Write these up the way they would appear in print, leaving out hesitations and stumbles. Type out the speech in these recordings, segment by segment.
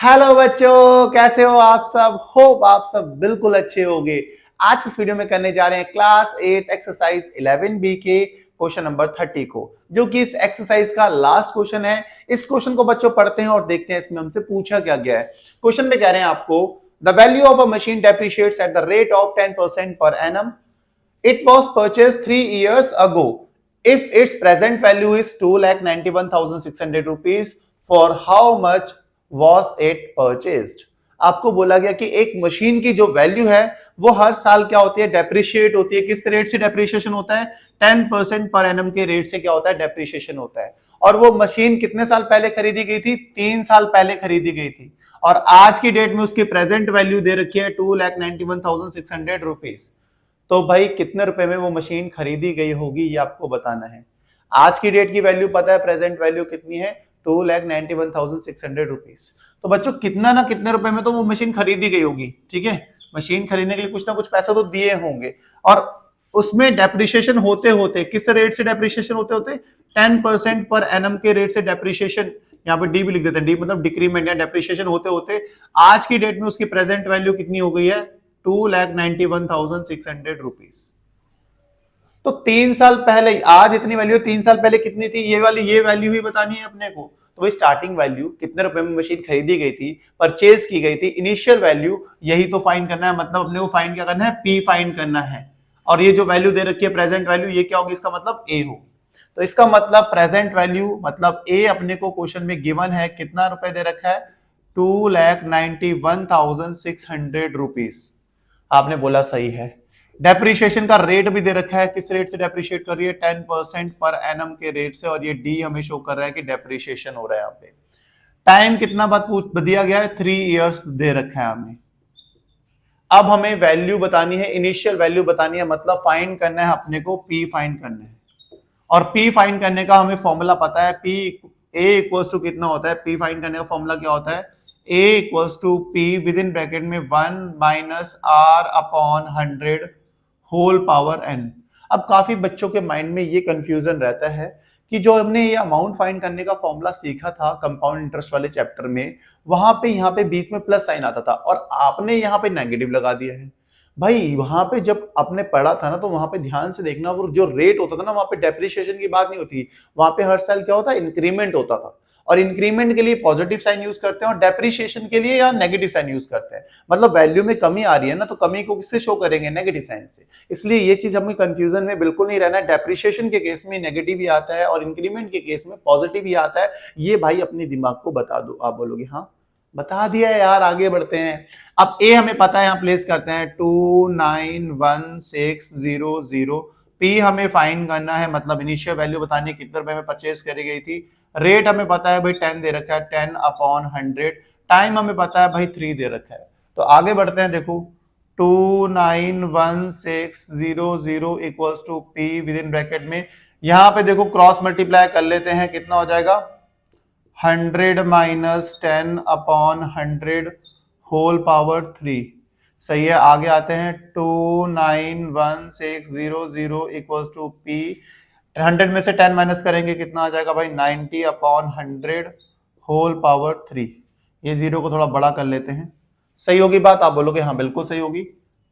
Hello बच्चों, कैसे हो आप सब। होप आप सब बिल्कुल अच्छे होंगे। आज इस वीडियो में करने जा रहे हैं क्लास 8 एक्सरसाइज 11 बी के क्वेश्चन नंबर 30 को, जो कि इस एक्सरसाइज का लास्ट क्वेश्चन है। इस क्वेश्चन को बच्चों पढ़ते हैं और देखते हैं इसमें हमसे पूछा क्या गया है। क्वेश्चन में कह रहे हैं आपको, the value of a machine depreciates at the rate of 10% per annum. It was purchased 3 years ago. If its present value is 2,91,600 rupees, for how much was it purchased? आपको बोला गया कि एक मशीन की जो वैल्यू है वो हर साल क्या होती है, डेप्रिशिएट होती है। किस रेट से डेप्रिशिएशन होता है? 10% पर एनम के रेट से क्या होता है, डेप्रिशिएशन होता है। और वो मशीन कितने साल पहले खरीदी गई थी? 3 साल पहले खरीदी गई थी। और आज की डेट में उसकी प्रेजेंट वैल्यू दे रखी है 2,91,600 रुपीज। तो भाई कितने रुपए में वो मशीन खरीदी गई होगी ये आपको बताना है। आज की डेट की वैल्यू पता है, प्रेजेंट वैल्यू कितनी है? 2,91,600 रुपीज। तो बच्चों कितना ना कितने रुपए में तो वो मशीन खरीदी गई होगी। ठीक है, मशीन खरीदने के लिए कुछ ना कुछ पैसा तो दिए होंगे। और उसमें डेप्रिशिएशन होते होते किस रेट से डेप्रिशिएशन होते होते 10% पर एनम के रेट से डेप्रिशिएशन, यहाँ पे डी भी लिख देते हैं, डी मतलब डिक्रीमेंट या डेप्रिशिएशन होते होते आज की डेट में उसकी प्रेजेंट वैल्यू कितनी हो गई है? 2,91,600 रुपीज। तो 3 साल पहले, आज इतनी वैल्यू, 3 साल पहले कितनी थी? ये वाली ये वैल्यू ही बतानी है अपने को। तो भाई स्टार्टिंग वैल्यू कितने रुपए में मशीन खरीदी गई थी, परचेज की गई थी, इनिशियल वैल्यू, यही तो फाइंड करना है। मतलब अपने को फाइंड क्या करना है? पी फाइंड करना है। और ये जो वैल्यू दे रखी है प्रेजेंट वैल्यू, ये क्या होगी? इसका मतलब ए होगी। तो इसका मतलब प्रेजेंट वैल्यू मतलब ए अपने को क्वेश्चन में गिवन है। कितना रुपए दे रखा है? 2,91,600 रुपीज। आपने बोला सही है। डेप्रिशिएशन का रेट भी दे रखा है, किस रेट से डेप्रिशिएट कर रही है? 10% पर एनम के रेट से। और ये डी हमें शो कर रहा है कि डेप्रिशिएशन हो रहा है यहाँ पे। टाइम कितना बाद दिया गया है? 3 इयर्स दे रखा है हमें। अब हमें वैल्यू बतानी है, इनिशियल वैल्यू बतानी है, मतलब फाइंड करना है अपने को, पी फाइंड करना है। और पी फाइंड करने का हमें फॉर्मूला पता है, पी ए इक्वल्स टू कितना होता है? पी फाइंड करने का फॉर्मूला क्या होता है? A equals to P with in bracket में 1 minus R upon 100 whole power N. अब काफी बच्चों के माइंड में ये कंफ्यूजन रहता है कि जो हमने ये अमाउंट फाइंड करने का फॉर्मूला सीखा था कंपाउंड इंटरेस्ट वाले चैप्टर में, वहां पे यहाँ पे बीच में प्लस साइन आता था और आपने यहाँ पे नेगेटिव लगा दिया है। भाई वहां पे जब आपने पढ़ा था ना, तो वहां पे ध्यान से देखना, वो जो रेट होता था ना, वहां पे डेप्रिशिएशन की बात नहीं होती। वहां पे हर साल क्या होता है? इंक्रीमेंट होता था। और इंक्रीमेंट के लिए पॉजिटिव साइन यूज करते हैं और डेप्रिशिएशन के लिए या नेगेटिव साइन यूज करते हैं। मतलब वैल्यू में कमी आ रही है ना, तो कमी को किससे शो करेंगे? नेगेटिव साइन से। इसलिए ये चीज हमें कंफ्यूजन में बिल्कुल नहीं रहना है। डेप्रिशिएशन के केस में नेगेटिव ही आता है और इंक्रीमेंट के केस में पॉजिटिव ही आता है। ये भाई अपने दिमाग को बता दो। आप बोलोगे हाँ बता दिया यार, आगे बढ़ते हैं। अब ए हमें पता है, यहां प्लेस करते हैं 2,91,600। पी हमें फाइंड करना है, मतलब इनिशियल वैल्यू बतानी है कितने रुपए में परचेज करी गई थी। रेट हमें पता है भाई 10 दे रखा है, 10 अपॉन 100। टाइम हमें पता है भाई 3 दे रखा है। तो आगे बढ़ते हैं। देखो 2,91,600 equals to P with in bracket में, यहां पे देखो क्रॉस मल्टीप्लाई कर लेते हैं, कितना हो जाएगा? 100 माइनस 10 अपॉन 100 होल पावर 3। सही है, आगे आते हैं। 2,91,600 इक्वल्स टू पी, 100 में से 10 माइनस करेंगे, कितना आ जाएगा भाई? 90 अपॉन 100 होल पावर 3। ये जीरो को थोड़ा बड़ा कर लेते हैं। सही होगी बात? आप बोलोगे हाँ बिल्कुल सही होगी।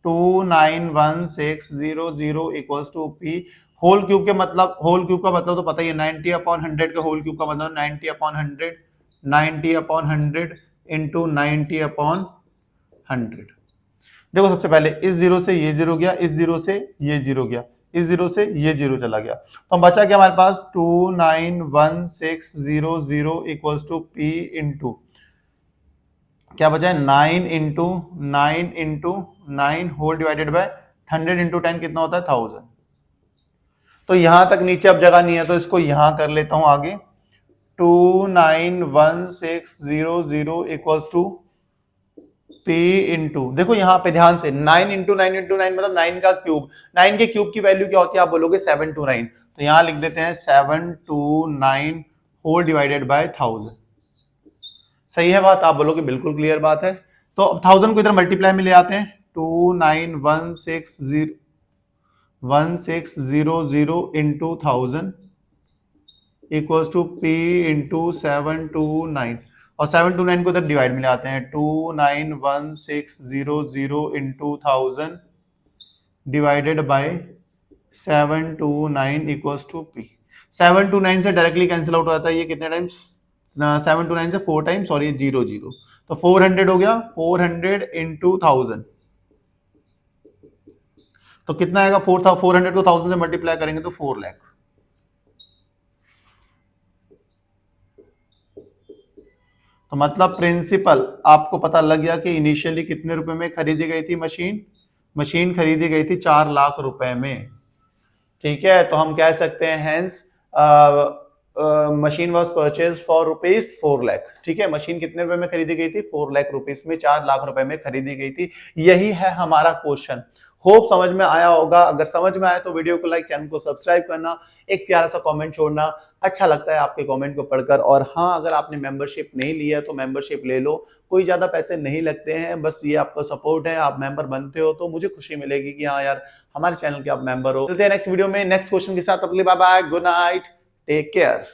2,91,600 equals to P whole cube के मतलब, होल क्यूब का मतलब तो पता ही है, 90 अपॉन 100 का होल क्यूब का मतलब 90 अपॉन 100, 90 अपॉन 100 इंटू 90 अपॉन 100। देखो सबसे पहले इस जीरो से ये जीरो गया, इस जीरो से ये जीरो गया, इस जीरो से ये जीरो चला गया, तो हम बचा क्या हमारे पास? 2,91,600 इक्वल्स टू पी इंटू क्या बचा है? 9 into 9 whole divided by 100 into 10 कितना होता है? 1000। तो यहां तक नीचे अब जगह नहीं है, तो इसको यहां कर लेता हूं आगे। 2,91,600 इक्वल्स टू पी इंटू, देखो यहां पे ध्यान से 9 इंटू 9 इंटू 9 मतलब 9 का क्यूब। 9 के क्यूब की वैल्यू क्या होती है? आप बोलोगे 729। तो यहां लिख देते हैं 729 होल डिवाइडेड बाय 1000। सही है बात? आप बोलोगे बिल्कुल क्लियर बात है। तो अब 1000 को इधर मल्टीप्लाई में ले आते हैं। 2,91,600 into 1000 equals to P into 729। और 729 को इधर डिवाइड में ले आते हैं, 291,600 into 1000 divided by 729 equals to P. 729 से डायरेक्टली कैंसिल आउट हो जाता है, ये कितने टाइम्स, 729 से 4 टाइम्स और ये 0 0, तो 400 हो गया, 400 इंटू 1000, तो कितना आएगा, 400 को 1000 से मल्टीप्लाई करेंगे तो 4 लाख। तो मतलब प्रिंसिपल आपको पता लग गया कि इनिशियली कितने रुपए में खरीदी गई थी मशीन, मशीन खरीदी गई थी 4 लाख रुपए में। ठीक है, तो हम कह सकते हैं hence machine was purchase for rupees 4 lakh. ठीक है, मशीन कितने रुपए में खरीदी गई थी, 4 लाख रुपीज में, 4 लाख रुपए में खरीदी गई थी। यही है हमारा क्वेश्चन। होप समझ में आया होगा। अगर समझ में आया तो वीडियो को लाइक, चैनल को सब्सक्राइब करना, एक प्यारा सा कमेंट छोड़ना, अच्छा लगता है आपके कमेंट को पढ़कर। और हाँ, अगर आपने मेंबरशिप नहीं लिया तो मेंबरशिप ले लो, कोई ज्यादा पैसे नहीं लगते हैं, बस ये आपका सपोर्ट है। आप मेंबर बनते हो तो मुझे खुशी मिलेगी कि हाँ यार हमारे चैनल के आप मेंबर हो। मिलते हैं नेक्स्ट वीडियो में नेक्स्ट क्वेश्चन के साथ। तब तक के लिए bye bye, good night, take care.